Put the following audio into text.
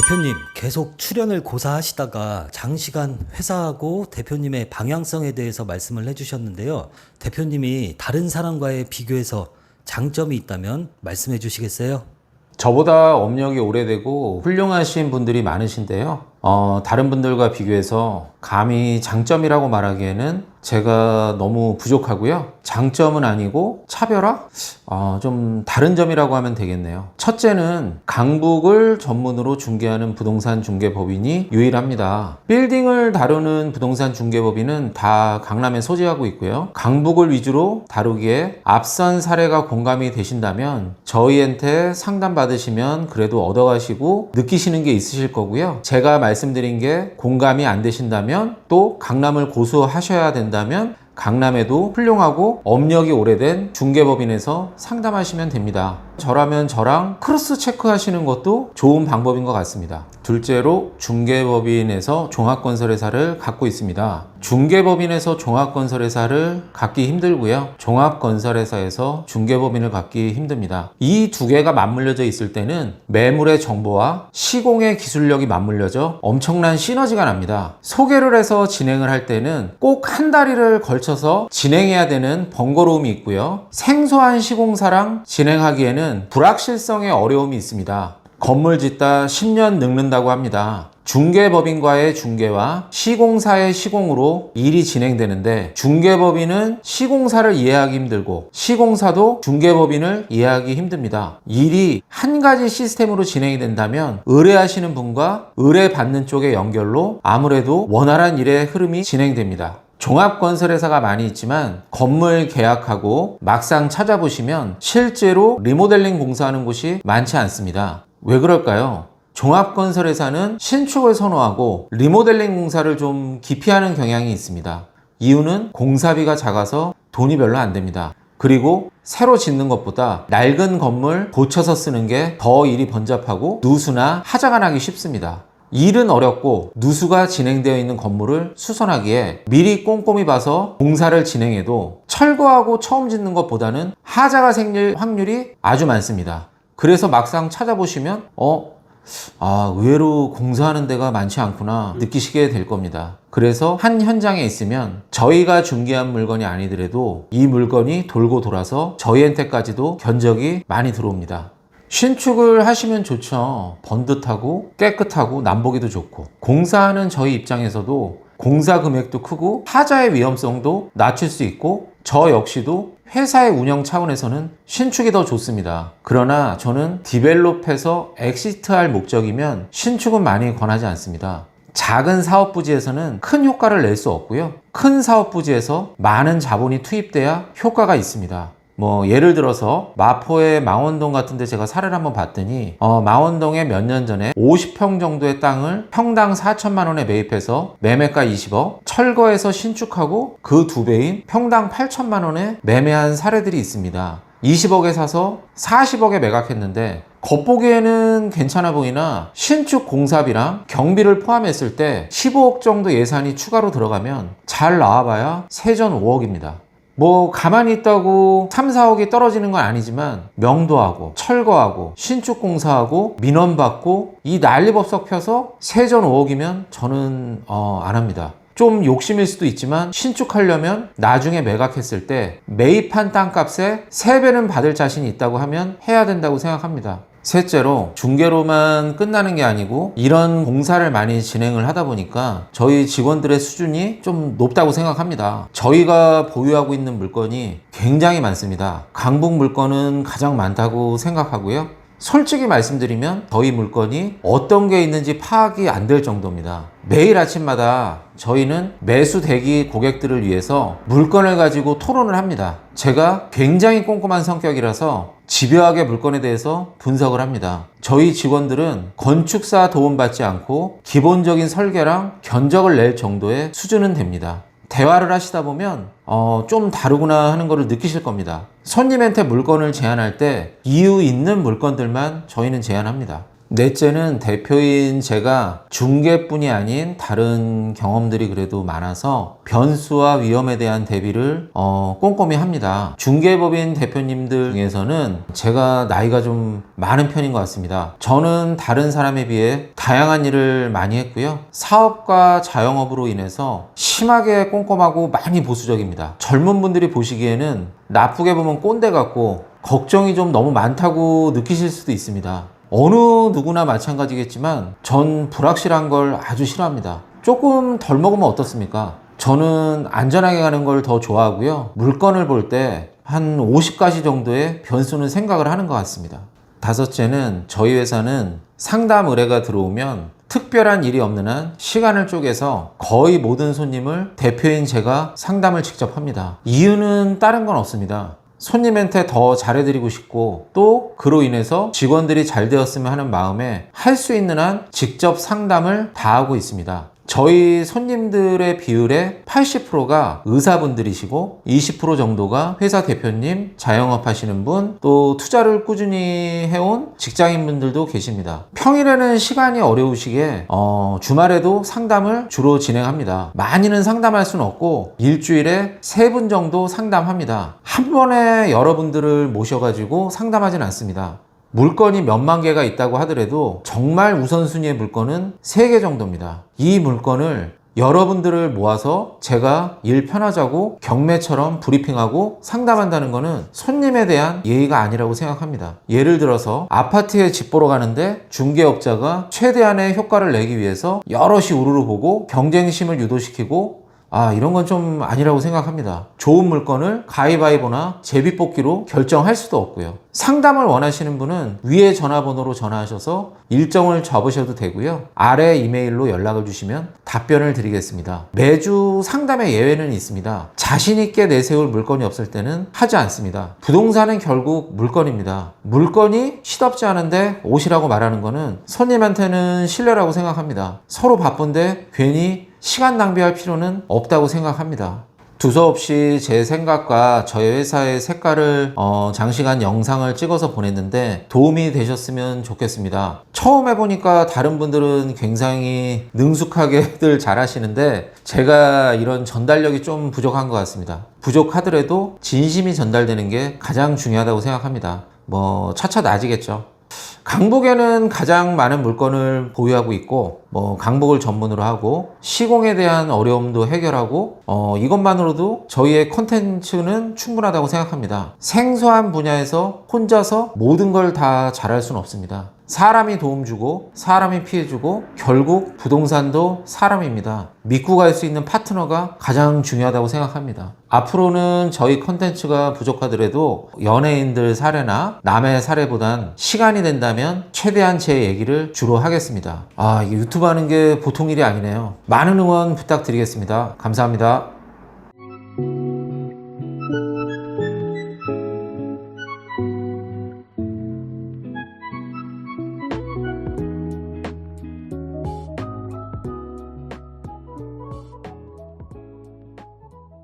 대표님, 계속 출연을 고사하시다가 장시간 회사하고 대표님의 방향성에 대해서 말씀을 해주셨는데요. 대표님이 다른 사람과의 비교해서 장점이 있다면 말씀해 주시겠어요? 저보다 업력이 오래되고 훌륭하신 분들이 많으신데요. 다른 분들과 비교해서 감히 장점이라고 말하기에는 제가 너무 부족하고요. 장점은 아니고 차별화? 좀 다른 점이라고 하면 되겠네요. 첫째는 강북을 전문으로 중개하는 부동산 중개법인이 유일합니다. 빌딩을 다루는 부동산 중개법인은 다 강남에 소재하고 있고요. 강북을 위주로 다루기에 앞선 사례가 공감이 되신다면 저희한테 상담 받으시면 그래도 얻어가시고 느끼시는 게 있으실 거고요. 제가 말씀드린 게 공감이 안 되신다면 또 강남을 고수하셔야 된다면 강남에도 훌륭하고 업력이 오래된 중개법인에서 상담하시면 됩니다. 저라면 저랑 크로스 체크 하시는 것도 좋은 방법인 것 같습니다. 둘째로 중개법인에서 종합건설회사를 갖고 있습니다. 중개법인에서 종합건설회사를 갖기 힘들고요. 종합건설회사에서 중개법인을 갖기 힘듭니다. 이 두 개가 맞물려져 있을 때는 매물의 정보와 시공의 기술력이 맞물려져 엄청난 시너지가 납니다. 소개를 해서 진행을 할 때는 꼭 한 다리를 걸쳐서 진행해야 되는 번거로움이 있고요. 생소한 시공사랑 진행하기에는 불확실성의 어려움이 있습니다. 건물 짓다 10년 늙는다고 합니다. 중개법인과의 중개와 시공사의 시공으로 일이 진행되는데 중개법인은 시공사를 이해하기 힘들고 시공사도 중개법인을 이해하기 힘듭니다. 일이 한 가지 시스템으로 진행이 된다면 의뢰하시는 분과 의뢰받는 쪽의 연결로 아무래도 원활한 일의 흐름이 진행됩니다. 종합건설회사가 많이 있지만 건물 계약하고 막상 찾아보시면 실제로 리모델링 공사하는 곳이 많지 않습니다. 왜 그럴까요? 종합건설회사는 신축을 선호하고 리모델링 공사를 좀 기피하는 경향이 있습니다. 이유는 공사비가 작아서 돈이 별로 안 됩니다. 그리고 새로 짓는 것보다 낡은 건물 고쳐서 쓰는 게 더 일이 번잡하고 누수나 하자가 나기 쉽습니다. 일은 어렵고 누수가 진행되어 있는 건물을 수선하기에 미리 꼼꼼히 봐서 공사를 진행해도 철거하고 처음 짓는 것보다는 하자가 생길 확률이 아주 많습니다. 그래서 막상 찾아보시면 의외로 공사하는 데가 많지 않구나 느끼시게 될 겁니다. 그래서 한 현장에 있으면 저희가 중개한 물건이 아니더라도 이 물건이 돌고 돌아서 저희한테까지도 견적이 많이 들어옵니다. 신축을 하시면 좋죠. 번듯하고 깨끗하고 남보기도 좋고 공사하는 저희 입장에서도 공사 금액도 크고 하자의 위험성도 낮출 수 있고 저 역시도 회사의 운영 차원에서는 신축이 더 좋습니다. 그러나 저는 디벨롭해서 엑시트할 목적이면 신축은 많이 권하지 않습니다. 작은 사업 부지에서는 큰 효과를 낼 수 없고요. 큰 사업 부지에서 많은 자본이 투입돼야 효과가 있습니다. 예를 들어서 마포의 망원동 같은데 제가 사례를 한번 봤더니 망원동에 몇 년 전에 50평 정도의 땅을 평당 4천만 원에 매입해서 매매가 20억, 철거해서 신축하고 그 2배인 평당 8천만 원에 매매한 사례들이 있습니다. 20억에 사서 40억에 매각했는데 겉보기에는 괜찮아 보이나 신축 공사비랑 경비를 포함했을 때 15억 정도 예산이 추가로 들어가면 잘 나와봐야 세전 5억입니다. 가만히 있다고 3, 4억이 떨어지는 건 아니지만 명도하고 철거하고 신축 공사하고 민원받고 이 난리법석 펴서 세전 5억이면 저는 안 합니다. 좀 욕심일 수도 있지만 신축하려면 나중에 매각했을 때 매입한 땅값의 3배는 받을 자신이 있다고 하면 해야 된다고 생각합니다. 셋째로 중개로만 끝나는 게 아니고 이런 공사를 많이 진행을 하다 보니까 저희 직원들의 수준이 좀 높다고 생각합니다. 저희가 보유하고 있는 물건이 굉장히 많습니다. 강북 물건은 가장 많다고 생각하고요. 솔직히 말씀드리면 저희 물건이 어떤 게 있는지 파악이 안 될 정도입니다. 매일 아침마다 저희는 매수 대기 고객들을 위해서 물건을 가지고 토론을 합니다. 제가 굉장히 꼼꼼한 성격이라서 집요하게 물건에 대해서 분석을 합니다. 저희 직원들은 건축사 도움받지 않고 기본적인 설계랑 견적을 낼 정도의 수준은 됩니다. 대화를 하시다 보면 좀 다르구나 하는 것을 느끼실 겁니다. 손님한테 물건을 제안할 때 이유 있는 물건들만 저희는 제안합니다. 넷째는 대표인 제가 중개뿐이 아닌 다른 경험들이 그래도 많아서 변수와 위험에 대한 대비를 꼼꼼히 합니다. 중개법인 대표님들 중에서는 제가 나이가 좀 많은 편인 것 같습니다. 저는 다른 사람에 비해 다양한 일을 많이 했고요. 사업과 자영업으로 인해서 심하게 꼼꼼하고 많이 보수적입니다. 젊은 분들이 보시기에는 나쁘게 보면 꼰대 같고 걱정이 좀 너무 많다고 느끼실 수도 있습니다. 어느 누구나 마찬가지겠지만 전 불확실한 걸 아주 싫어합니다. 조금 덜 먹으면 어떻습니까? 저는 안전하게 가는 걸 더 좋아하고요. 물건을 볼 때 한 50가지 정도의 변수는 생각을 하는 것 같습니다. 다섯째는 저희 회사는 상담 의뢰가 들어오면 특별한 일이 없는 한 시간을 쪼개서 거의 모든 손님을 대표인 제가 상담을 직접 합니다. 이유는 다른 건 없습니다. 손님한테 더 잘해드리고 싶고 또 그로 인해서 직원들이 잘 되었으면 하는 마음에 할 수 있는 한 직접 상담을 다 하고 있습니다. 저희 손님들의 비율의 80%가 의사분들이시고 20% 정도가 회사 대표님, 자영업 하시는 분, 또 투자를 꾸준히 해온 직장인분들도 계십니다. 평일에는 시간이 어려우시기에 주말에도 상담을 주로 진행합니다. 많이는 상담할 수는 없고 일주일에 3분 정도 상담합니다. 한 번에 여러분들을 모셔가지고 상담하진 않습니다. 물건이 몇만 개가 있다고 하더라도 정말 우선순위의 물건은 3개 정도입니다. 이 물건을 여러분들을 모아서 제가 일 편하자고 경매처럼 브리핑하고 상담한다는 것은 손님에 대한 예의가 아니라고 생각합니다. 예를 들어서 아파트에 집 보러 가는데 중개업자가 최대한의 효과를 내기 위해서 여럿이 우르르 보고 경쟁심을 유도시키고 이런 건 좀 아니라고 생각합니다. 좋은 물건을 가위바위보나 제비뽑기로 결정할 수도 없고요. 상담을 원하시는 분은 위에 전화번호로 전화하셔서 일정을 잡으셔도 되고요. 아래 이메일로 연락을 주시면 답변을 드리겠습니다. 매주 상담의 예외는 있습니다. 자신 있게 내세울 물건이 없을 때는 하지 않습니다. 부동산은 결국 물건입니다. 물건이 시덥지 않은데 오시라고 말하는 거는 손님한테는 신뢰라고 생각합니다. 서로 바쁜데 괜히 시간 낭비할 필요는 없다고 생각합니다. 두서없이 제 생각과 저희 회사의 색깔을 장시간 영상을 찍어서 보냈는데 도움이 되셨으면 좋겠습니다. 처음 해보니까 다른 분들은 굉장히 능숙하게들 잘 하시는데 제가 이런 전달력이 좀 부족한 것 같습니다. 부족하더라도 진심이 전달되는 게 가장 중요하다고 생각합니다. 차차 나아지겠죠. 강북에는 가장 많은 물건을 보유하고 있고 강북을 전문으로 하고 시공에 대한 어려움도 해결하고 이것만으로도 저희의 콘텐츠는 충분하다고 생각합니다. 생소한 분야에서 혼자서 모든 걸 다 잘할 수는 없습니다. 사람이 도움 주고 사람이 피해 주고 결국 부동산도 사람입니다. 믿고 갈 수 있는 파트너가 가장 중요하다고 생각합니다. 앞으로는 저희 컨텐츠가 부족하더라도 연예인들 사례나 남의 사례보단 시간이 된다면 최대한 제 얘기를 주로 하겠습니다. 이게 유튜브 하는 게 보통 일이 아니네요. 많은 응원 부탁드리겠습니다. 감사합니다.